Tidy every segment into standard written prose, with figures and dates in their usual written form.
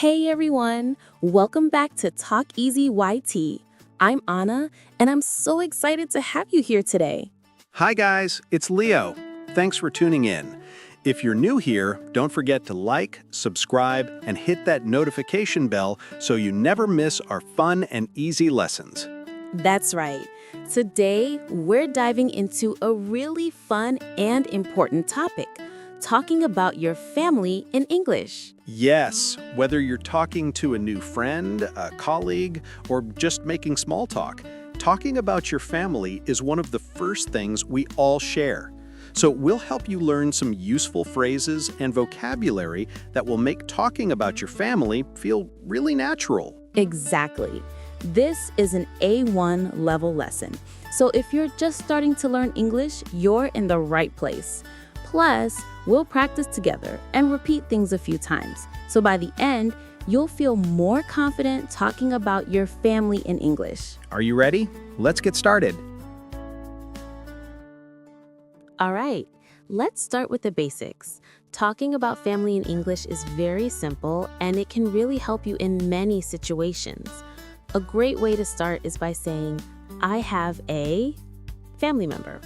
Hey everyone, welcome back to TalkEasyYT. I'm Anna, and I'm so excited to have you here today. Hi guys, it's Leo. Thanks for tuning in. If you're new here, don't forget to like, subscribe, and hit that notification bell so you never miss our fun and easy lessons. That's right. Today, we're diving into a really fun and important topic, talking about your family in English. Yes, whether you're talking to a new friend, a colleague, or just making small talk, talking about your family is one of the first things we all share. So we'll help you learn some useful phrases and vocabulary that will make talking about your family feel really natural. Exactly. This is an A1 level lesson. So if you're just starting to learn English, you're in the right place. Plus, we'll practice together and repeat things a few times. So by the end, you'll feel more confident talking about your family in English. Are you ready? Let's get started. All right, let's start with the basics. Talking about family in English is very simple, and it can really help you in many situations. A great way to start is by saying, I have a family member.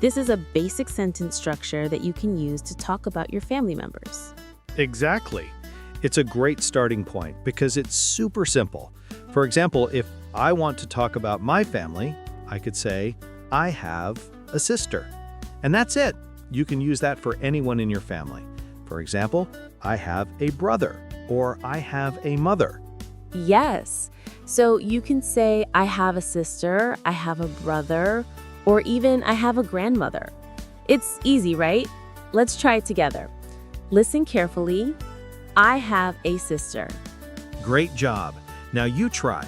This is a basic sentence structure that you can use to talk about your family members. Exactly. It's a great starting point because it's super simple. For example, if I want to talk about my family, I could say, I have a sister. And that's it. You can use that for anyone in your family. For example, I have a brother or I have a mother. Yes. So you can say, I have a sister, I have a brother, or even I have a grandmother. It's easy, right? Let's try it together. Listen carefully. I have a sister. Great job. Now you try.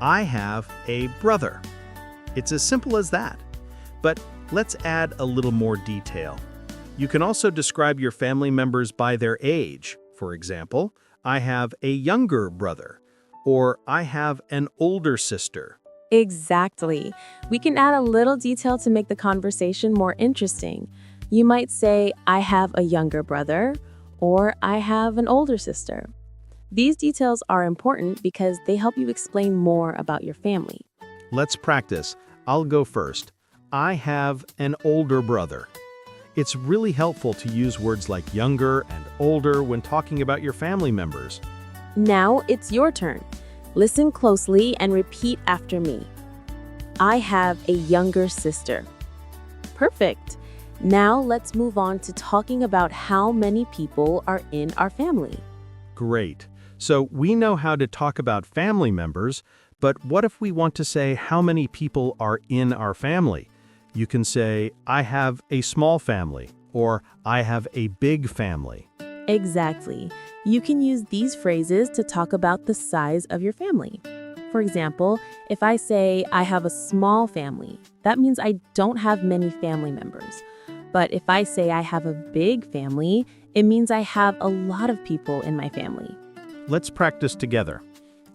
I have a brother. It's as simple as that. But let's add a little more detail. You can also describe your family members by their age. For example, I have a younger brother, or I have an older sister. Exactly. We can add a little detail to make the conversation more interesting. You might say, I have a younger brother, or I have an older sister. These details are important because they help you explain more about your family. Let's practice. I'll go first. I have an older brother. It's really helpful to use words like younger and older when talking about your family members. Now it's your turn. Listen closely and repeat after me. I have a younger sister. Perfect. Now let's move on to talking about how many people are in our family. Great. So we know how to talk about family members, but what if we want to say how many people are in our family? You can say, I have a small family, or I have a big family. Exactly. You can use these phrases to talk about the size of your family. For example, if I say I have a small family, that means I don't have many family members. But if I say I have a big family, it means I have a lot of people in my family. Let's practice together.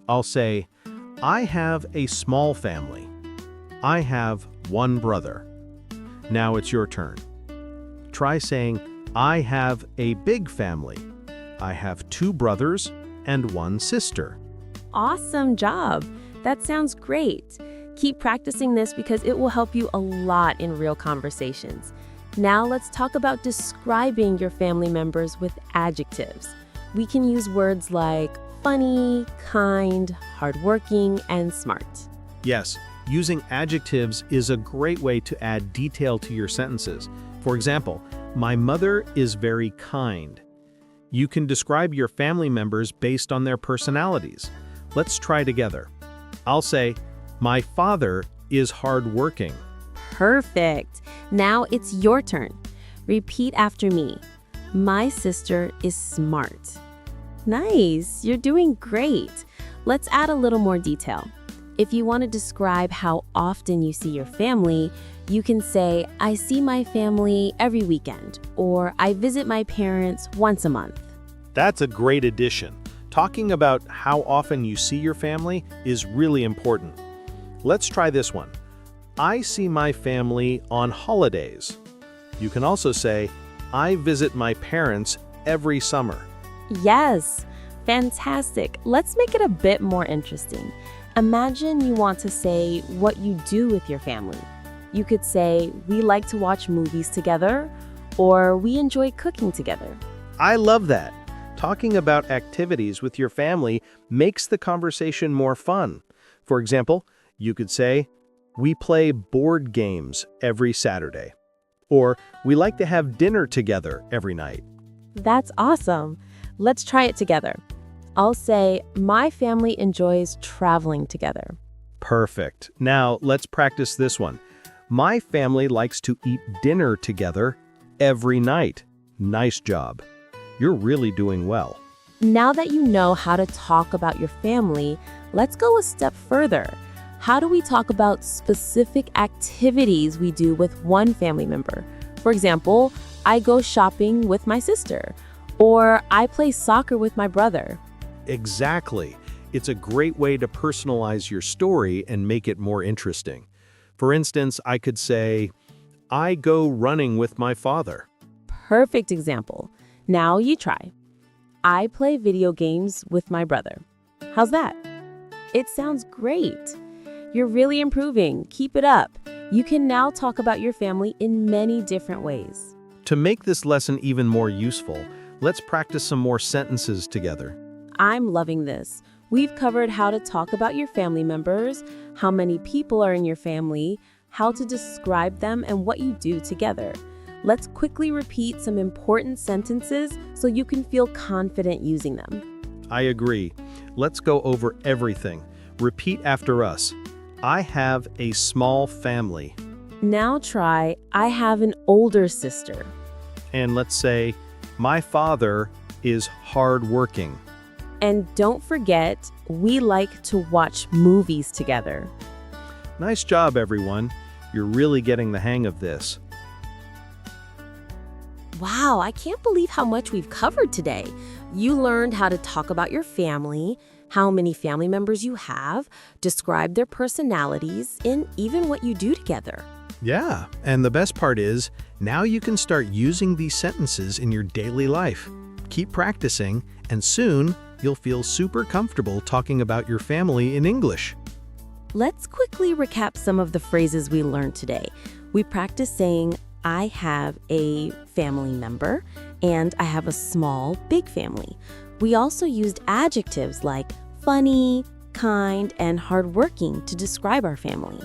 I'll say, I have a small family. I have one brother. Now it's your turn. Try saying, I have a big family. I have two brothers and one sister. Awesome job! That sounds great. Keep practicing this because it will help you a lot in real conversations. Now let's talk about describing your family members with adjectives. We can use words like funny, kind, hardworking, and smart. Yes, using adjectives is a great way to add detail to your sentences. For example, my mother is very kind. You can describe your family members based on their personalities. Let's try together. I'll say, my father is hardworking. Perfect. Now it's your turn. Repeat after me. My sister is smart. Nice. You're doing great. Let's add a little more detail. If you want to describe how often you see your family, you can say, I see my family every weekend, or I visit my parents once a month. That's a great addition. Talking about how often you see your family is really important. Let's try this one. I see my family on holidays. You can also say, I visit my parents every summer. Yes. Fantastic. Let's make it a bit more interesting. Imagine you want to say what you do with your family. You could say, we like to watch movies together, or we enjoy cooking together. I love that. Talking about activities with your family makes the conversation more fun. For example, you could say, we play board games every Saturday. Or we like to have dinner together every night. That's awesome. Let's try it together. I'll say, my family enjoys traveling together. Perfect. Now let's practice this one. My family likes to eat dinner together every night. Nice job. You're really doing well. Now that you know how to talk about your family, let's go a step further. How do we talk about specific activities we do with one family member? For example, I go shopping with my sister, or I play soccer with my brother. Exactly. It's a great way to personalize your story and make it more interesting. For instance, I could say, I go running with my father. Perfect example. Now you try. I play video games with my brother. How's that? It sounds great. You're really improving. Keep it up. You can now talk about your family in many different ways. To make this lesson even more useful, let's practice some more sentences together. I'm loving this. We've covered how to talk about your family members, how many people are in your family, how to describe them, and what you do together. Let's quickly repeat some important sentences so you can feel confident using them. I agree. Let's go over everything. Repeat after us. I have a small family. Now try, I have an older sister. And let's say, my father is hardworking. And don't forget, we like to watch movies together. Nice job, everyone. You're really getting the hang of this. Wow, I can't believe how much we've covered today. You learned how to talk about your family, how many family members you have, describe their personalities, and even what you do together. Yeah, and the best part is, now you can start using these sentences in your daily life. Keep practicing, and soon, you'll feel super comfortable talking about your family in English. Let's quickly recap some of the phrases we learned today. We practiced saying, I have a family member, and I have a small, big family. We also used adjectives like funny, kind, and hardworking to describe our family.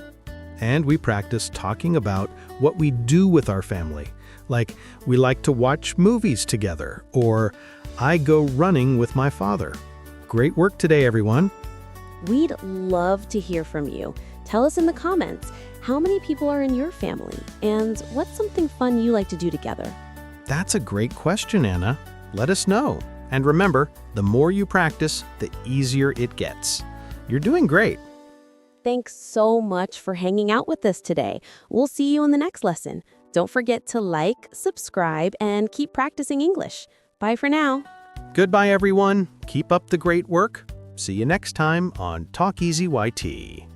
And we practiced talking about what we do with our family, like we like to watch movies together, or I go running with my father. Great work today, everyone. We'd love to hear from you. Tell us in the comments, how many people are in your family, and what's something fun you like to do together? That's a great question, Anna. Let us know. And remember, the more you practice, the easier it gets. You're doing great. Thanks so much for hanging out with us today. We'll see you in the next lesson. Don't forget to like, subscribe, and keep practicing English. Bye for now. Goodbye, everyone. Keep up the great work. See you next time on TalkEasyYT.